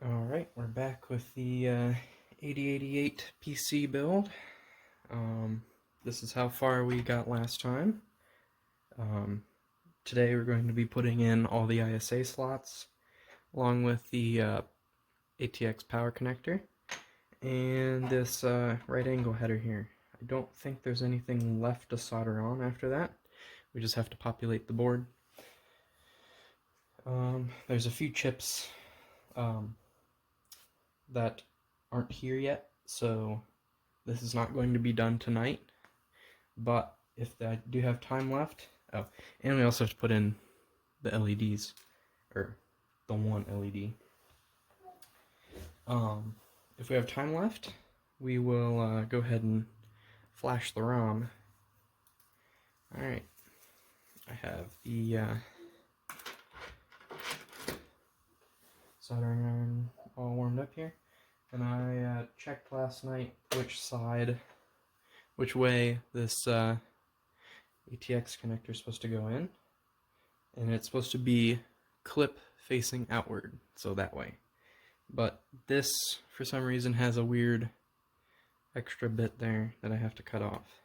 Alright, we're back with the 8088 PC build. This is how far we got last time. Today we're going to be putting in all the ISA slots, along with the ATX power connector, and this right angle header here. I don't think there's anything left to solder on after that. We just have to populate the board. There's a few chips that aren't here yet, so this is not going to be done tonight, but if I do have time left, and we also have to put in the LEDs, or the one LED. If we have time left, we will go ahead and flash the ROM. Alright, I have the soldering iron all warmed up here. And I checked last night which way this ATX connector is supposed to go in. And it's supposed to be clip facing outward, so that way. But this, for some reason, has a weird extra bit there that I have to cut off.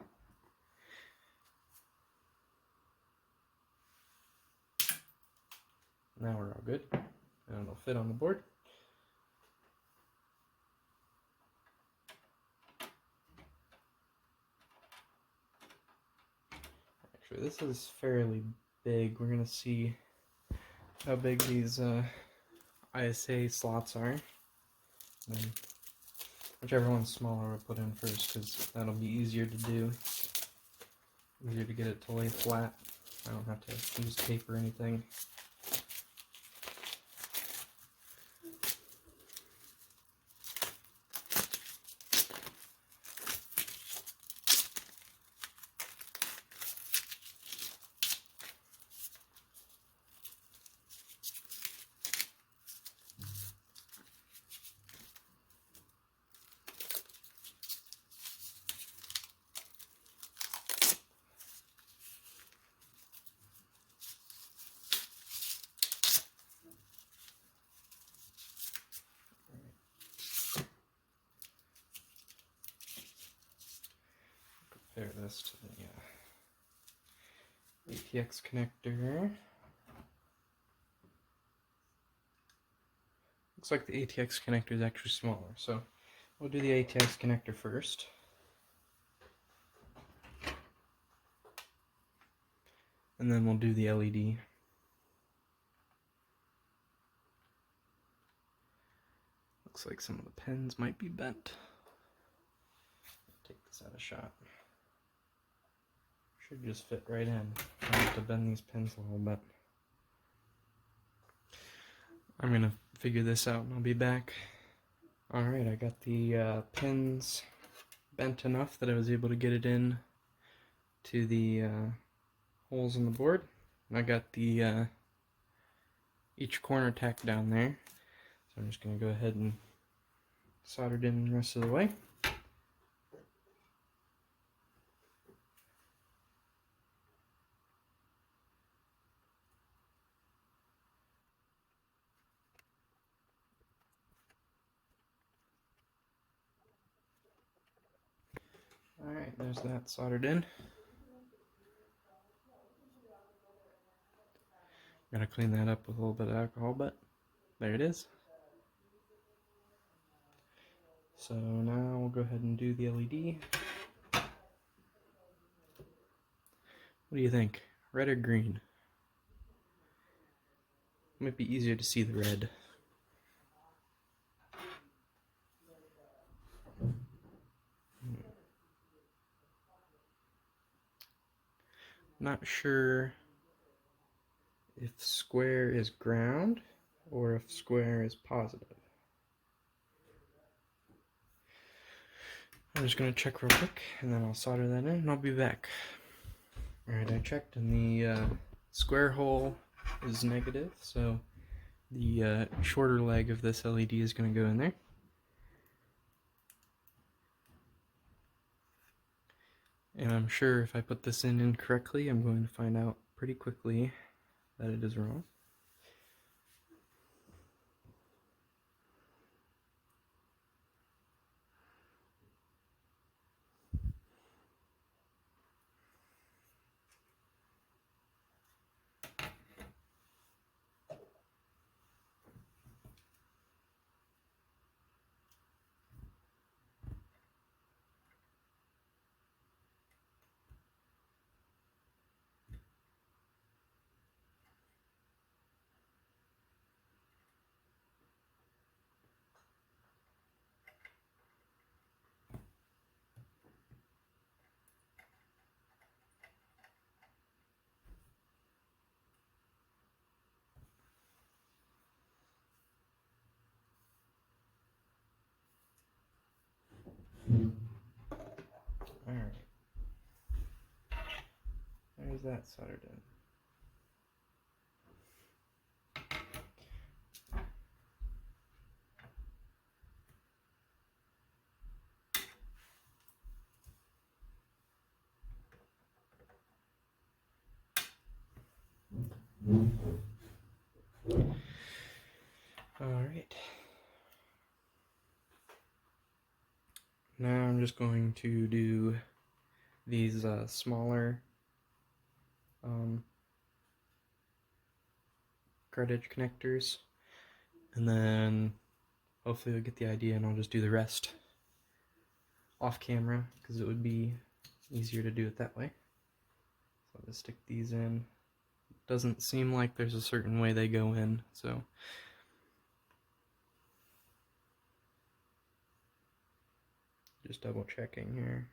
Now we're all good. And it'll fit on the board. Actually, this is fairly big. We're gonna see how big these ISA slots are. And whichever one's smaller we'll put in first, because that'll be easier to do. Easier to get it to lay flat. I don't have to use tape or anything. Compare this to the ATX connector. Looks like the ATX connector is actually smaller, so we'll do the ATX connector first. And then we'll do the LED. Looks like some of the pins might be bent. Take this out a shot. Should just fit right in. I have to bend these pins a little bit. I'm gonna figure this out and I'll be back. Alright, I got the pins bent enough that I was able to get it in to the holes in the board. And I got the each corner tacked down there. So I'm just gonna go ahead and solder it in the rest of the way. Alright, there's that soldered in. Gotta clean that up with a little bit of alcohol, but there it is. So now we'll go ahead and do the LED. What do you think? Red or green? Might be easier to see the red. Not sure if square is ground or if square is positive. I'm just going to check real quick and then I'll solder that in and I'll be back. Alright, I checked and the square hole is negative, so the shorter leg of this LED is going to go in there. And I'm sure if I put this in incorrectly, I'm going to find out pretty quickly that it is wrong. Alright. There's that soldered in. Alright. Now I'm just going to do these smaller cartridge connectors, and then hopefully you'll get the idea and I'll just do the rest off camera because it would be easier to do it that way. So I'll just stick these in. Doesn't seem like there's a certain way they go in, so just double checking here.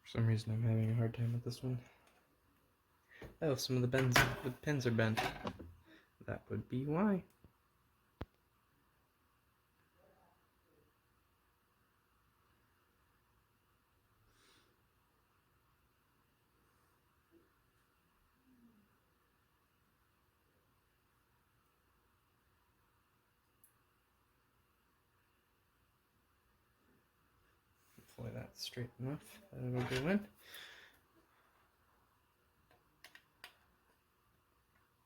For some reason I'm having a hard time with this one. Oh, some of the pins are bent. That would be why. Hopefully that's straight enough that it'll go in.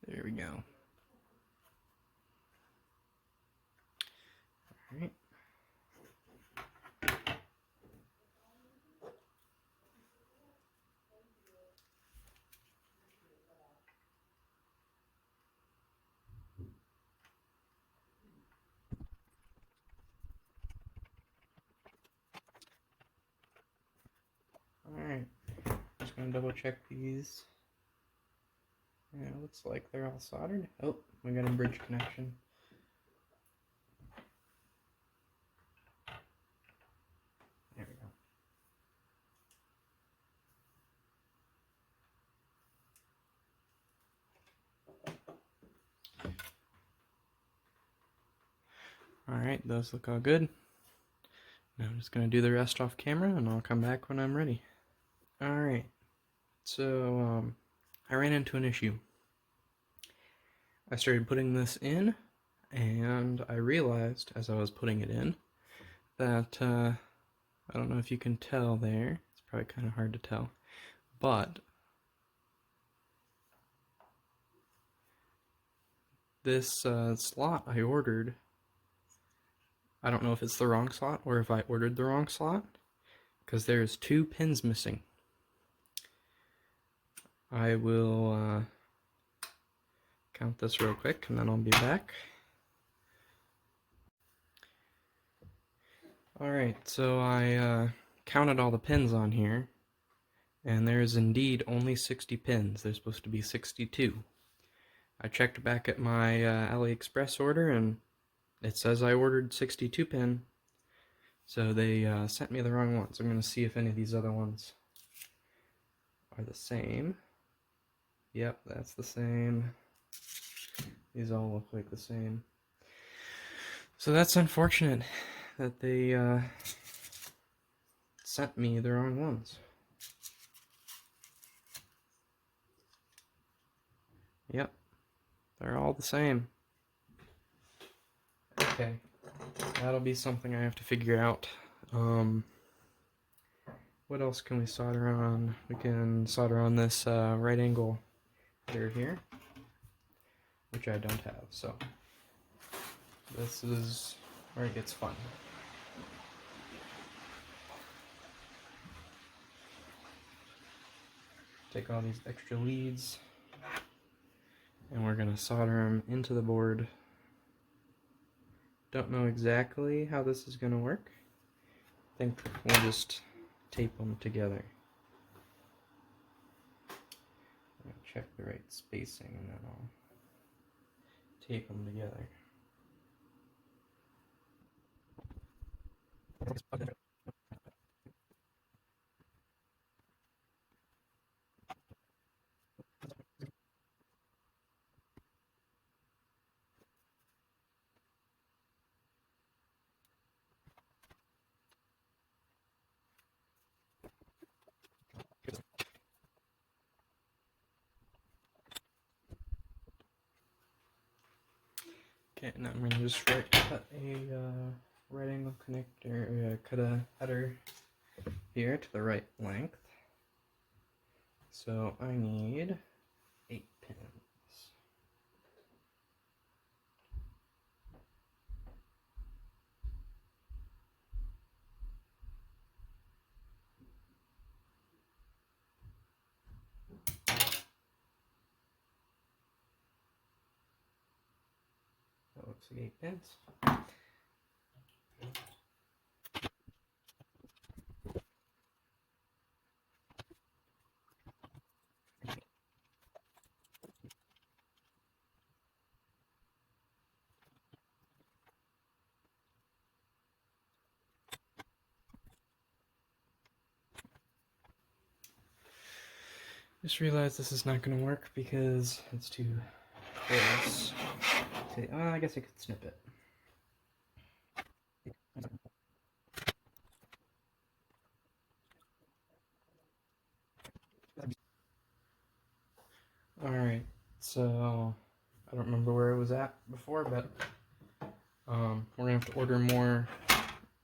There we go. Alright. Alright. Just gonna double check these. Yeah, it looks like they're all soldered. Oh, we got a bridge connection. There we go. Alright, those look all good. Now I'm just going to do the rest off camera and I'll come back when I'm ready. Alright, so I ran into an issue. I started putting this in and I realized as I was putting it in that, I don't know if you can tell there, it's probably kind of hard to tell, but this slot I ordered, I don't know if it's the wrong slot or if I ordered the wrong slot, because there's 2 pins missing. I will count this real quick and then I'll be back. Alright, so I counted all the pins on here, and there's indeed only 60 pins. There's supposed to be 62. I checked back at my AliExpress order and it says I ordered 62 pin, so they sent me the wrong ones. I'm going to see if any of these other ones are the same. Yep, that's the same. These all look like the same. So that's unfortunate that they sent me the wrong ones. Yep, they're all the same. Okay, that'll be something I have to figure out. What else can we solder on? We can solder on this right angle header here, which I don't have, so this is where it gets fun. Take all these extra leads, and we're going to solder them into the board. Don't know exactly how this is going to work. I think we'll just tape them together. Check the right spacing and then I'll tape them together. Okay, now I'm going to just cut a right angle connector, cut a header here to the right length. So I need 8 pins. That looks like 8 pins. Just realized this is not going to work because it's too close. I guess I could snip it. Alright, so I don't remember where it was at before, but we're going to have to order more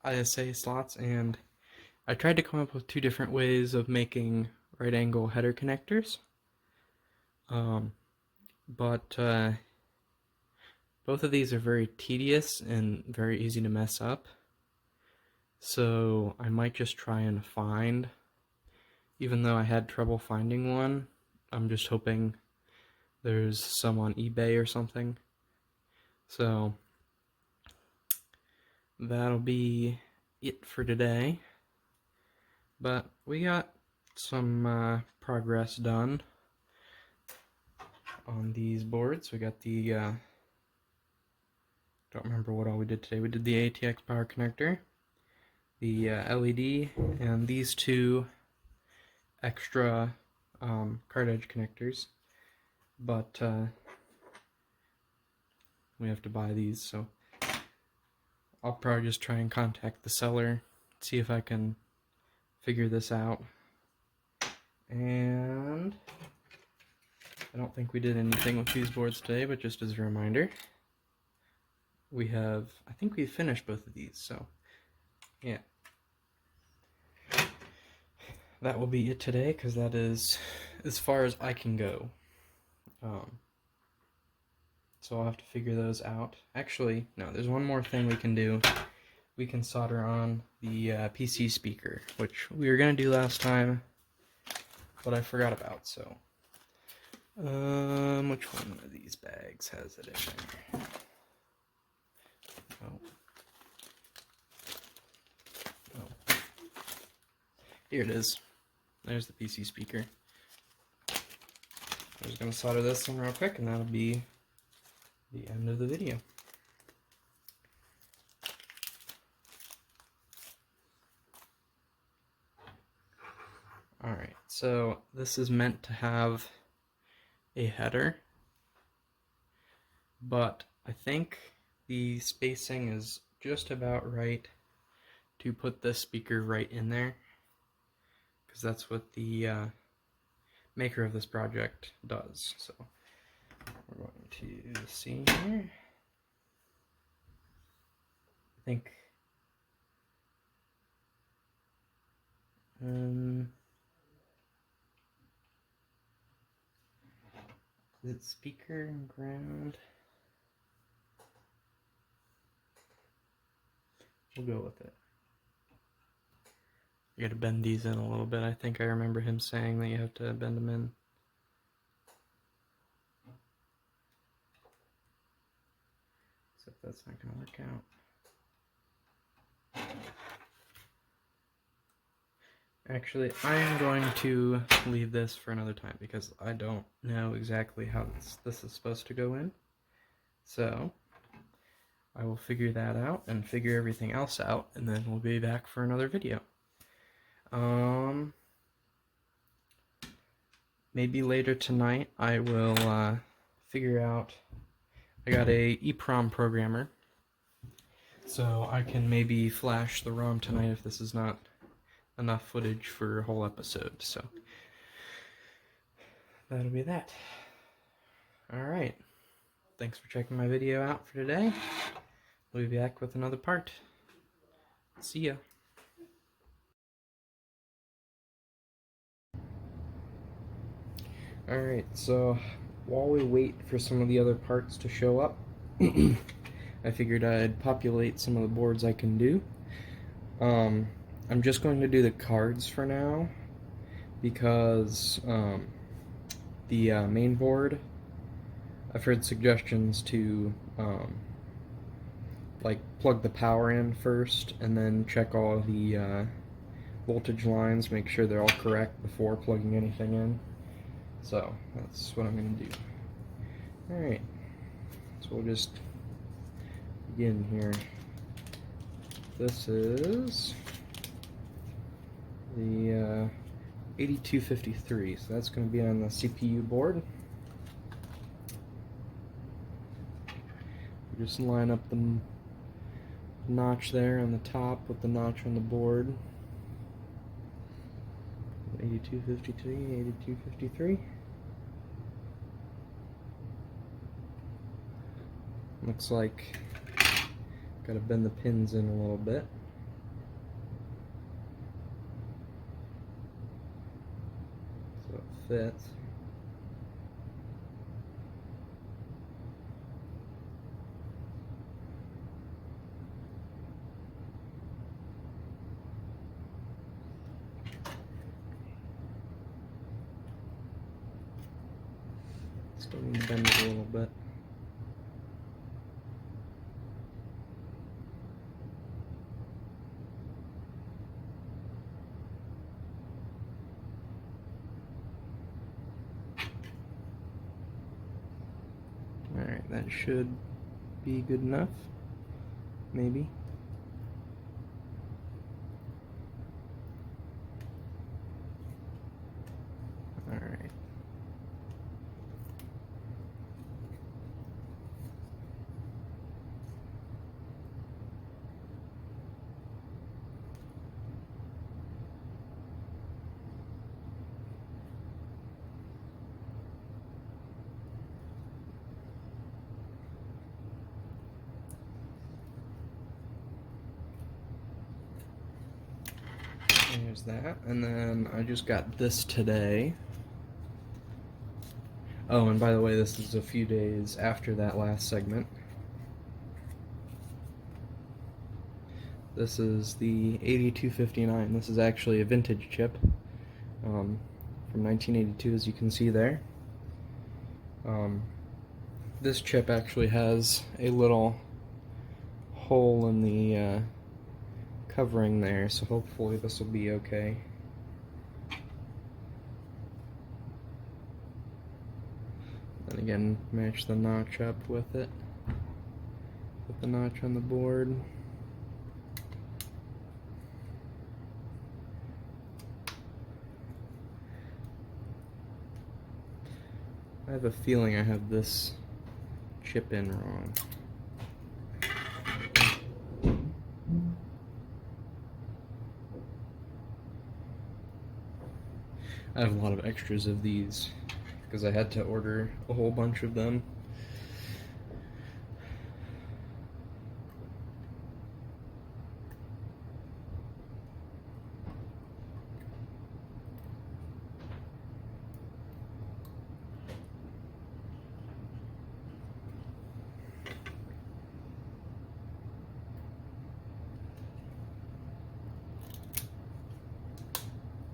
ISA slots, and I tried to come up with 2 different ways of making right angle header connectors. But both of these are very tedious and very easy to mess up. So I might just try and find, even though I had trouble finding one, I'm just hoping there's some on eBay or something. So that'll be it for today. But we got some progress done on these boards. We got the, don't remember what all we did today. We did the ATX power connector, the LED, and these 2 extra card edge connectors. But we have to buy these, so I'll probably just try and contact the seller, see if I can figure this out. And I don't think we did anything with these boards today, but just as a reminder, I think we finished both of these, so yeah. That will be it today, because that is as far as I can go. So I'll have to figure those out. Actually, no, there's one more thing we can do. We can solder on the PC speaker, which we were going to do last time, but I forgot about, so. Which one of these bags has it in there? Oh. Here it is. There's the PC speaker. I'm just going to solder this in real quick, and that'll be the end of the video. Alright, so this is meant to have a header, but I think the spacing is just about right to put the speaker right in there, because that's what the maker of this project does. So we're going to see here. I think is it speaker and ground? We'll go with it. You gotta bend these in a little bit. I think I remember him saying that you have to bend them in. That's not going to work out. Actually, I'm going to leave this for another time because I don't know exactly how this is supposed to go in. So, I will figure that out and figure everything else out, and then we'll be back for another video. Maybe later tonight I will figure out. I got a EEPROM programmer, so I can maybe flash the ROM tonight if this is not enough footage for a whole episode. So that'll be that. Alright, thanks for checking my video out for today. We'll be back with another part. See ya. Alright, so while we wait for some of the other parts to show up, I figured I'd populate some of the boards I can do. I'm just going to do the cards for now because the main board, I've heard suggestions to like plug the power in first and then check all the voltage lines, make sure they're all correct before plugging anything in. So that's what I'm going to do. Alright, so we'll just begin here. This is the 8253, so that's going to be on the CPU board. Just line up the notch there on the top with the notch on the board. 8253, 8253. Looks like gotta bend the pins in a little bit. So it fits. Still need to bend it a little bit. Alright, that should be good enough. Maybe. Alright. There's that, and then I just got this today. Oh, and by the way, this is a few days after that last segment. This is the 8259. This is actually a vintage chip from 1982, as you can see there. This chip actually has a little hole in the covering there, so hopefully this will be okay. And again, match the notch up with it, with the notch on the board. I have a feeling I have this chip in wrong. I have a lot of extras of these because I had to order a whole bunch of them.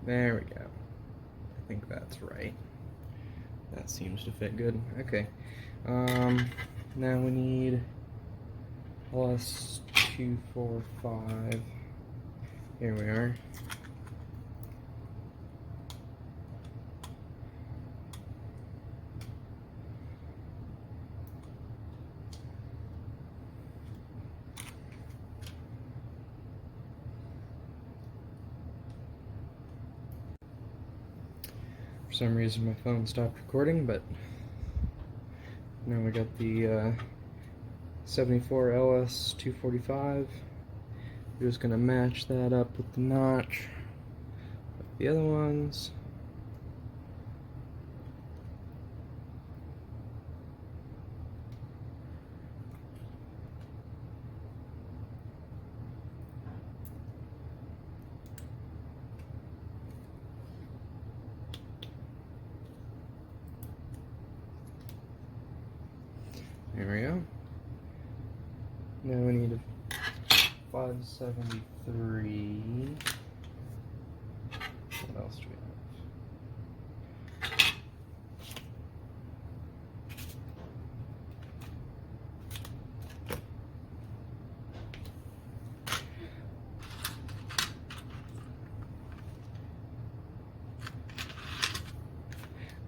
There we go. I think that's right. That seems to fit good. Okay. Now we need LS245. Here we are. For some reason my phone stopped recording, but now we got the 74 LS245. We're just gonna match that up with the notch of the other ones. There we go. Now we need a 573. What else do we have?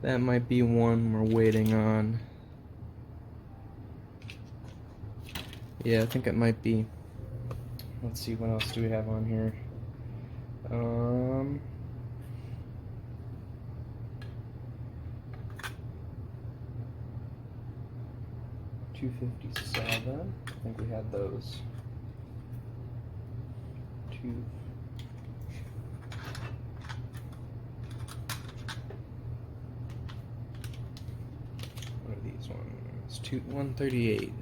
That might be one we're waiting on. Yeah, I think it might be. Let's see, what else do we have on here? 257. I think we had those. What are these ones? 138.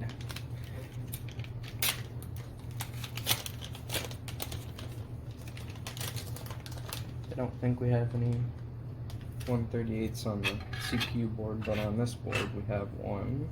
I don't think we have any 138s on the CPU board, but on this board we have one.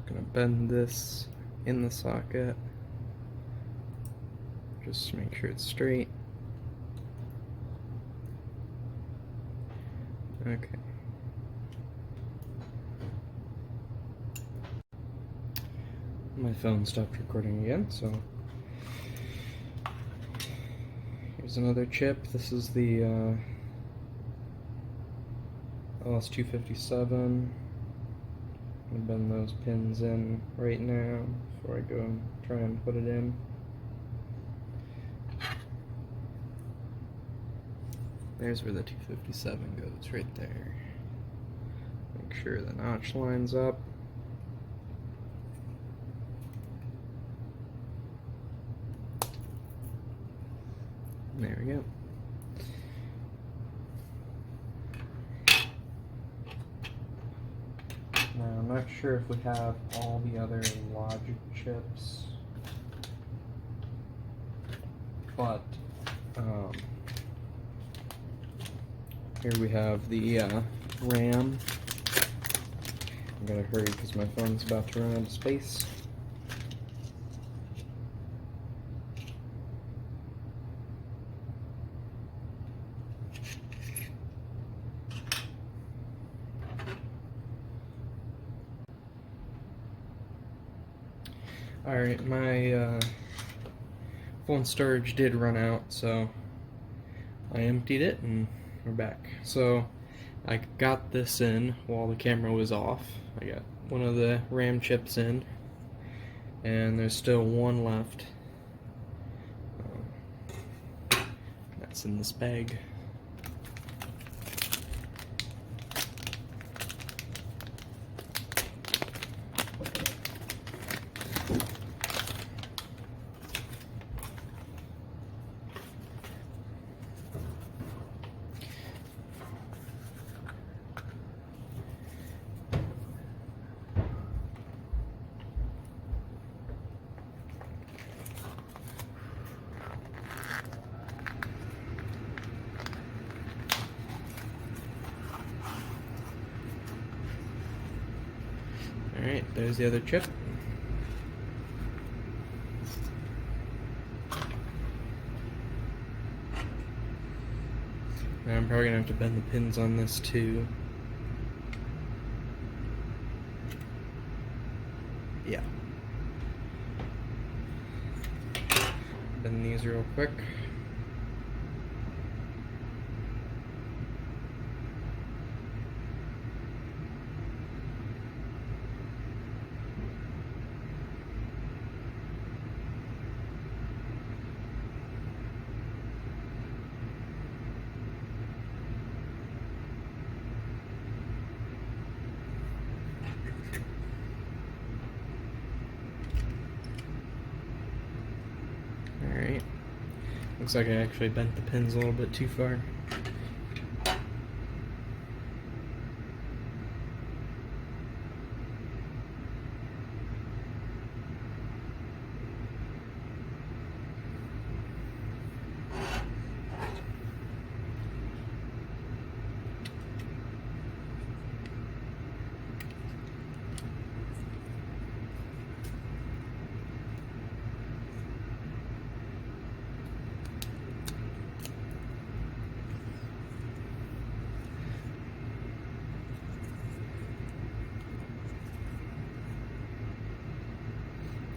Gonna bend this in the socket just to make sure it's straight. Okay. My phone stopped recording again, so here's another chip. This is the LS257. I'm gonna bend those pins in right now before I go and try and put it in. There's where the 257 goes, right there. Make sure the notch lines up. There we go. Now, I'm not sure if we have all the other logic chips, but here we have the RAM. I gotta hurry because my phone's about to run out of space. Alright, my phone storage did run out, so I emptied it and we're back. So I got this in while the camera was off. I got one of the RAM chips in, and there's still one left. That's in this bag. there's the other chip. Now I'm probably gonna have to bend the pins on this too. Yeah. Bend these real quick. Alright. Looks like I actually bent the pins a little bit too far.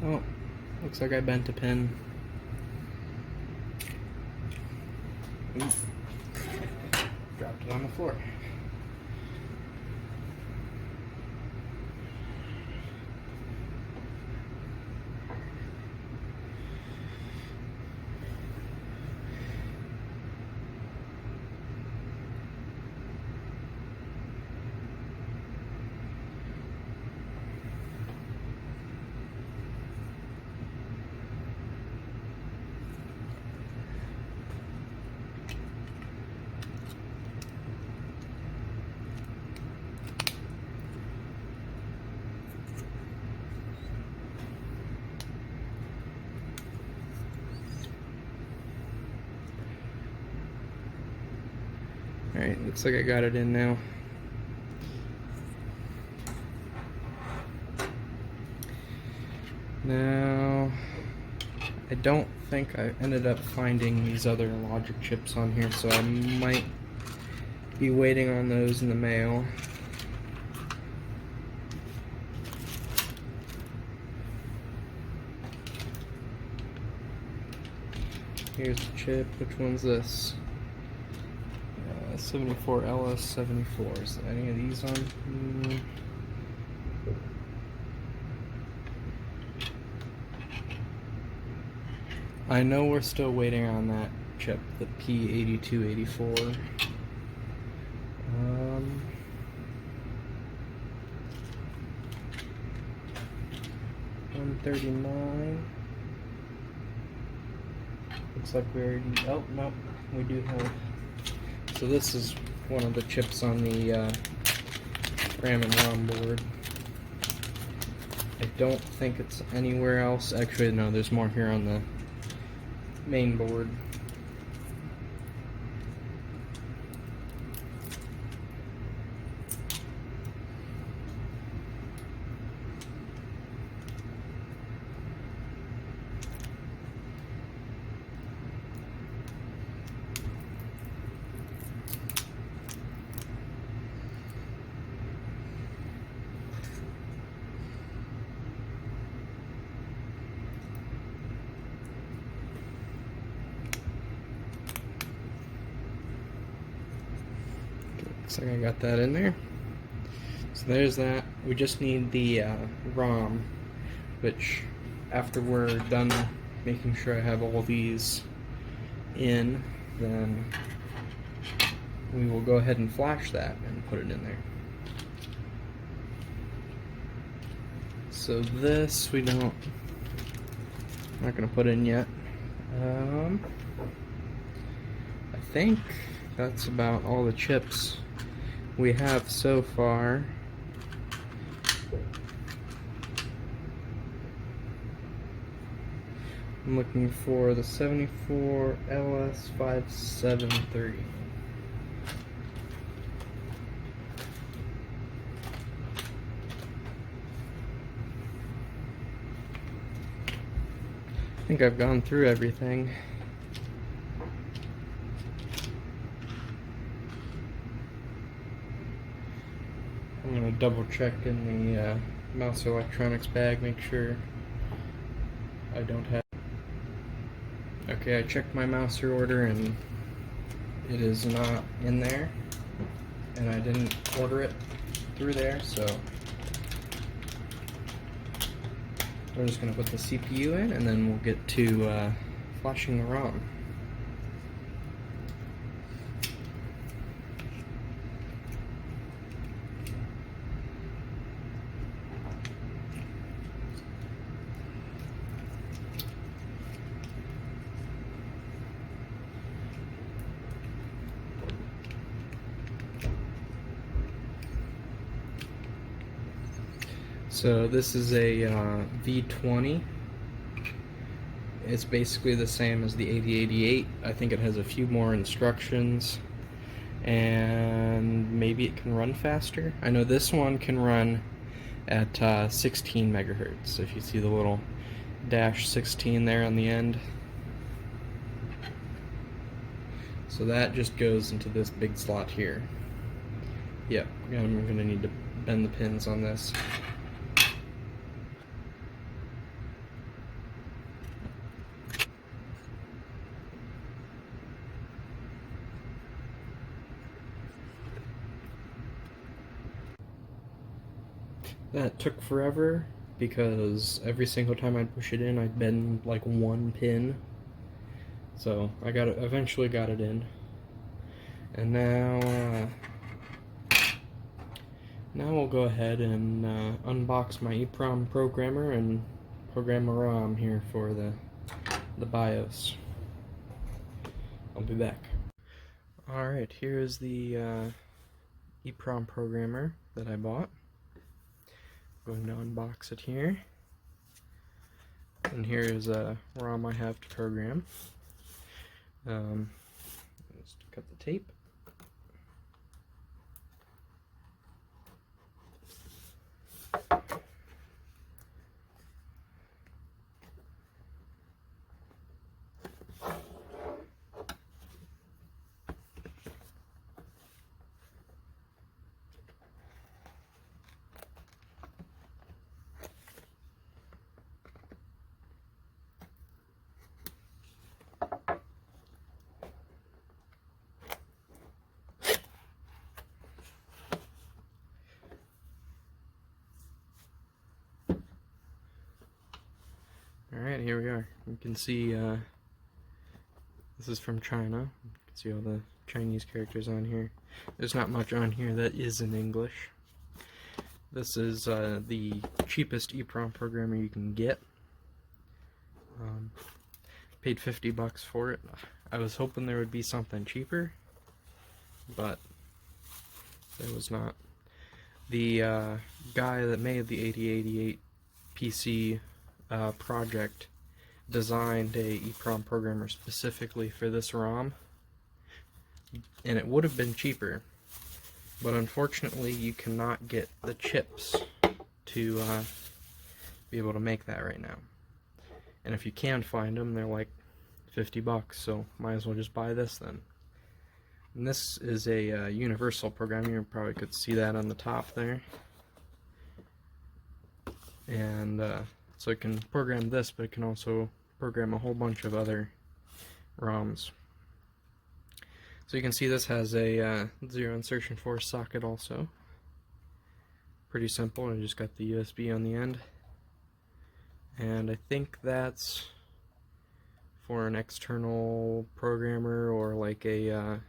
Oh, looks like I bent a pin. Oops. Dropped it on the floor. Alright, looks like I got it in now. Now, I don't think I ended up finding these other logic chips on here, so I might be waiting on those in the mail. Here's the chip. Which one's this? 74 LS 74. Is any of these on? I know we're still waiting on that chip, the P8284. 139. Looks like we already. Oh no, we do have. So this is one of the chips on the RAM and ROM board. I don't think it's anywhere else. Actually, no, there's more here on the main board. Looks like I got that in there. So there's that. We just need the ROM, which after we're done making sure I have all these in, then we will go ahead and flash that and put it in there. So this we don't, I'm not going to put in yet. I think that's about all the chips we have so far. I'm looking for the 74 LS5730. think I've gone through everything. I'm going to double check in the mouse electronics bag, make sure I don't have... Okay, I checked my mouser order and it is not in there, and I didn't order it through there, so we're just going to put the CPU in and then we'll get to flashing the ROM. So this is a V20. It's basically the same as the 8088. I think it has a few more instructions and maybe it can run faster. I know this one can run at 16 megahertz. If you see the little dash 16 there on the end. So that just goes into this big slot here. Yep, I'm going to need to bend the pins on this. That took forever because every single time I'd push it in, I'd bend like one pin. So I eventually got it in, and now we'll go ahead and unbox my EEPROM programmer and program a ROM here for the BIOS. I'll be back. All right, here is the EEPROM programmer that I bought. Going to unbox it here, and here is a ROM I have to program. Let's cut the tape. Alright, here we are. You can see this is from China. You can see all the Chinese characters on here. There's not much on here that is in English. This is the cheapest EEPROM programmer you can get. Paid $50 for it. I was hoping there would be something cheaper, but there was not. The guy that made the 8088 PC project designed a EEPROM programmer specifically for this ROM, and it would have been cheaper, but unfortunately you cannot get the chips to be able to make that right now. And if you can find them, they're like $50, so might as well just buy this then. And this is a universal programmer. You probably could see that on the top there. And so it can program this, but it can also program a whole bunch of other ROMs. So you can see this has a 0 insertion 4 socket also. Pretty simple. I just got the USB on the end. And I think that's for an external programmer or like a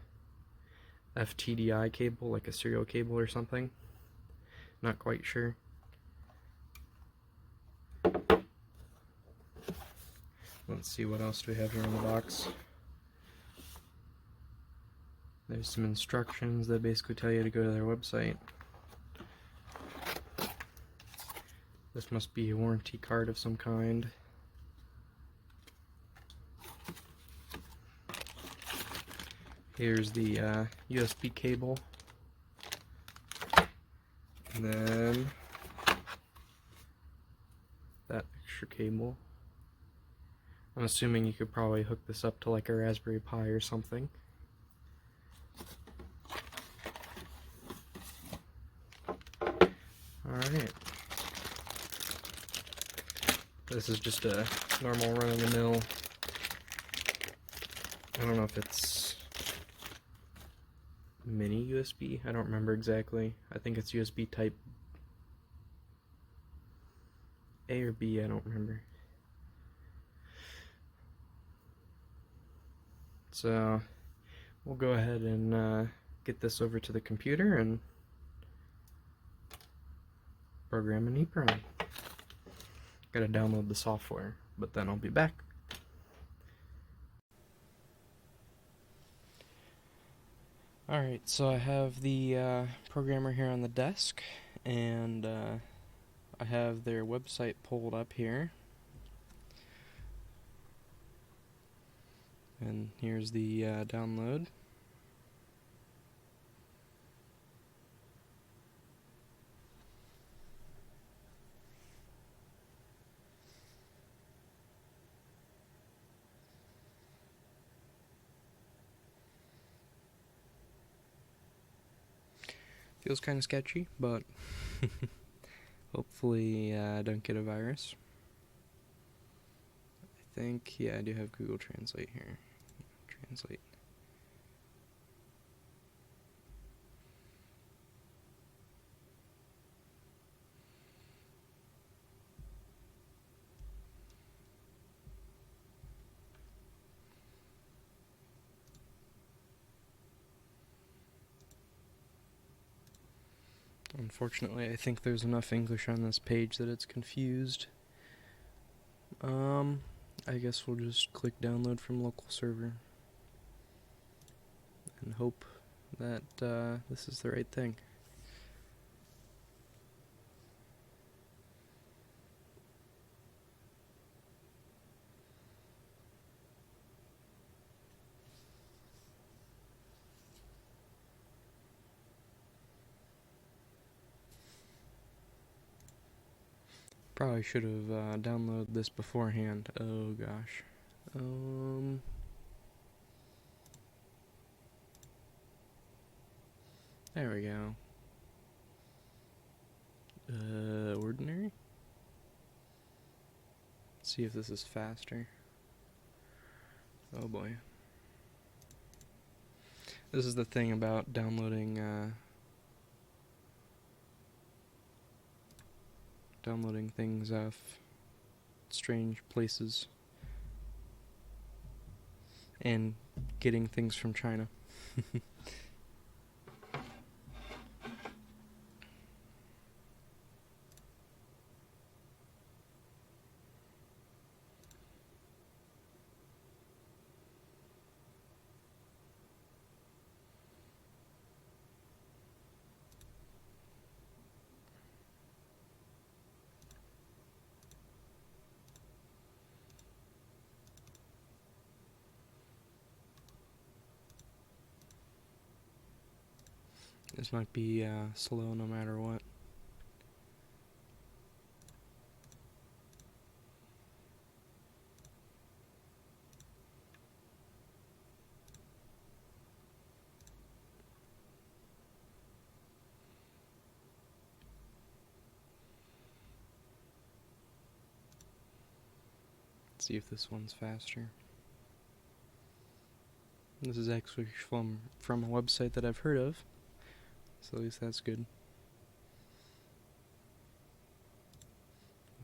FTDI cable, like a serial cable or something. Not quite sure. Let's see, what else do we have here in the box. There's some instructions that basically tell you to go to their website. This must be a warranty card of some kind. Here's the USB cable. And then that extra cable. I'm assuming you could probably hook this up to like a Raspberry Pi or something. Alright. This is just a normal run-of-the-mill. I don't know if it's mini USB. I don't remember exactly. I think it's USB type A or B. I don't remember. So we'll go ahead and get this over to the computer and program an EEPROM. Gotta download the software, but then I'll be back. Alright, so I have the programmer here on the desk, and I have their website pulled up here. And here's the download. Feels kind of sketchy, but hopefully I don't get a virus. I think, yeah, I do have Google Translate here. Translate. Unfortunately, I think there's enough English on this page that it's confused. I guess we'll just click download from local server and hope that this is the right thing. Probably should have downloaded this beforehand. Oh gosh. There we go. Ordinary? Let's see if this is faster. Oh boy. This is the thing about downloading things off strange places and getting things from China. This might be slow no matter what. Let's see if this one's faster. This is actually from a website that I've heard of, so at least that's good.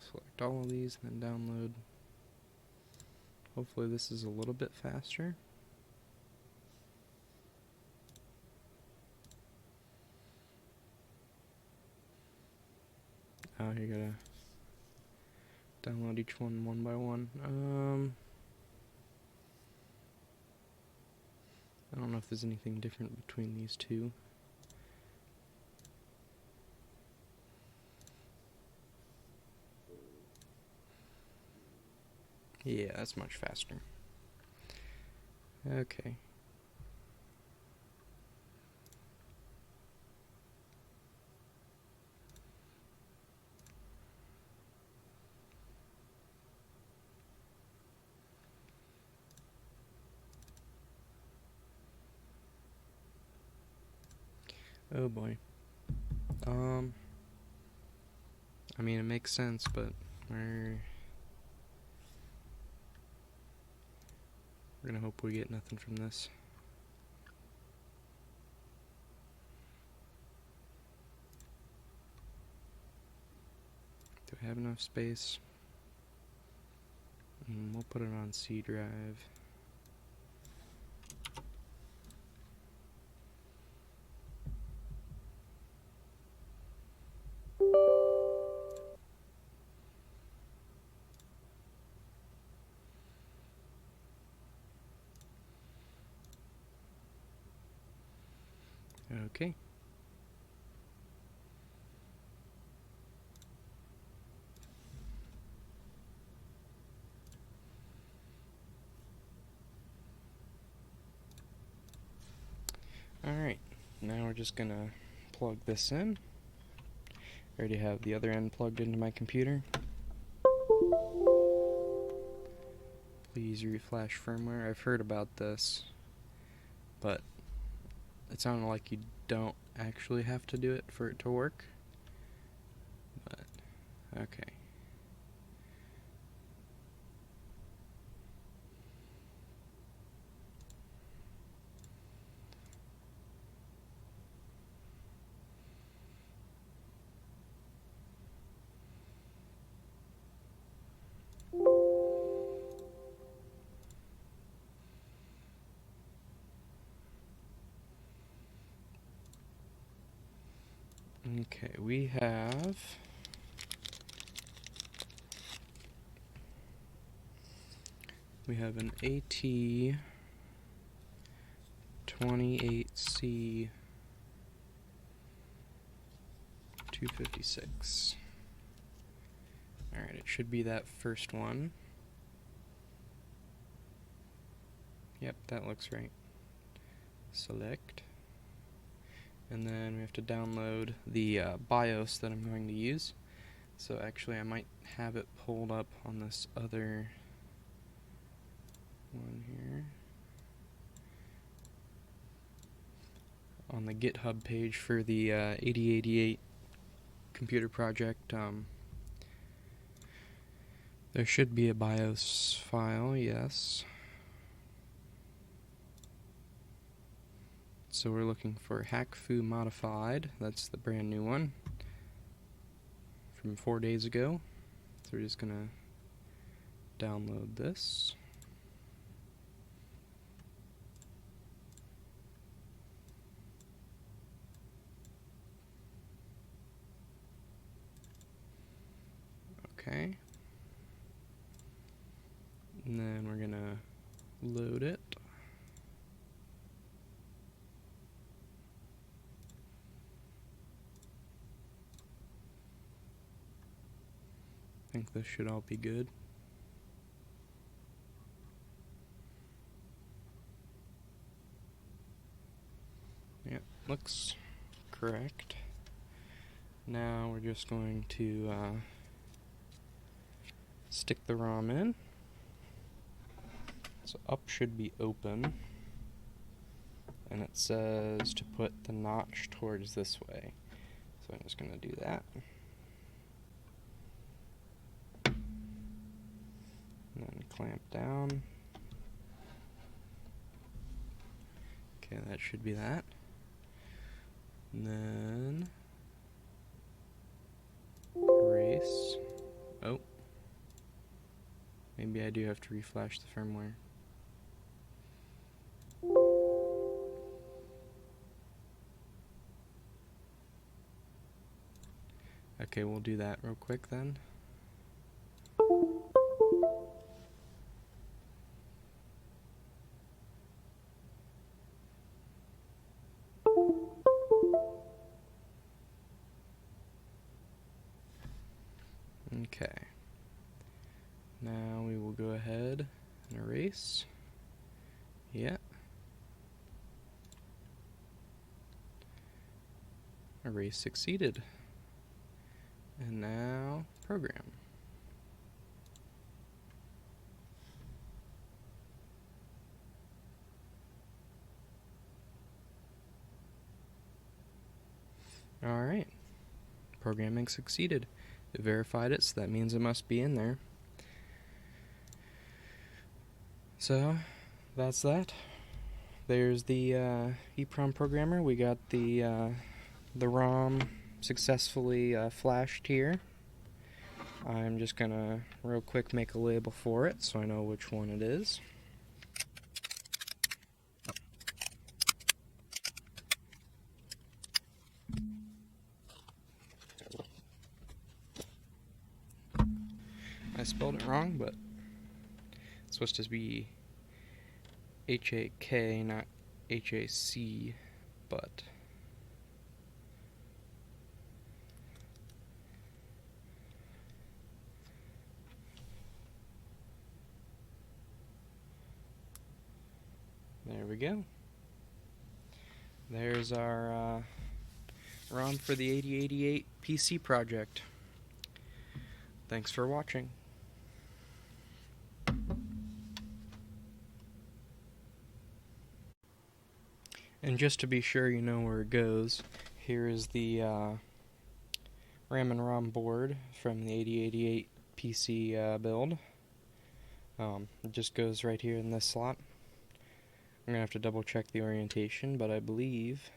Select all of these and then download. Hopefully this is a little bit faster. Oh, you gotta download each one by one. I don't know if there's anything different between these two. Yeah, that's much faster. Okay. Oh boy. I mean, it makes sense, but we're gonna hope we get nothing from this. Do I have enough space? We'll put it on C drive. Okay. Alright, now we're just gonna plug this in. I already have the other end plugged into my computer. Please reflash firmware. I've heard about this, but it sounded like you don't actually have to do it for it to work. But, okay. Okay, we have an AT 28C 256. Alright, it should be that first one. Yep, that looks right. Select. And then we have to download the BIOS that I'm going to use. So actually I might have it pulled up on this other one here. On the GitHub page for the 8088 computer project, there should be a BIOS file, yes. So we're looking for HackFu Modified, that's the brand new one from 4 days ago. So we're just gonna download this. Okay. And then we're gonna load it. I think this should all be good. Yeah, looks correct. Now we're just going to stick the ROM in. So up should be open, and it says to put the notch towards this way. So I'm just going to do that. And then clamp down. Okay, that should be that. And then erase. Oh. Maybe I do have to reflash the firmware. Okay, we'll do that real quick then. Okay. Now we will go ahead and erase. Yeah. Erase succeeded. And now program. Alright, programming succeeded. It verified it, so that means it must be in there. So, that's that. There's the EEPROM programmer. We got the ROM successfully flashed here. I'm just gonna real quick make a label for it so I know which one it is. I spelled it wrong, but it's supposed to be H-A-K, not H-A-C, but there we go. There's our ROM for the 8088 PC project. Thanks for watching. And just to be sure you know where it goes, here is the RAM and ROM board from the 8088 PC build. It just goes right here in this slot. I'm going to have to double check the orientation, but I believe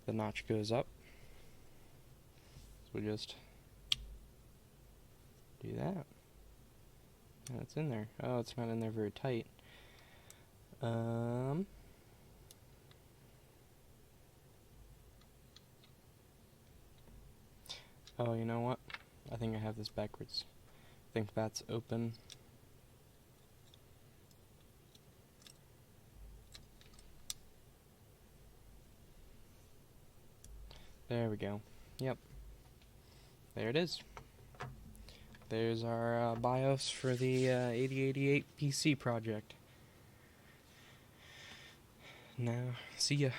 the notch goes up. So we just do that. And it's in there. Oh, it's not in there very tight. Oh, you know what? I think I have this backwards. I think that's open. There we go. Yep. There it is. There's our BIOS for the 8088 PC project. Now, see ya.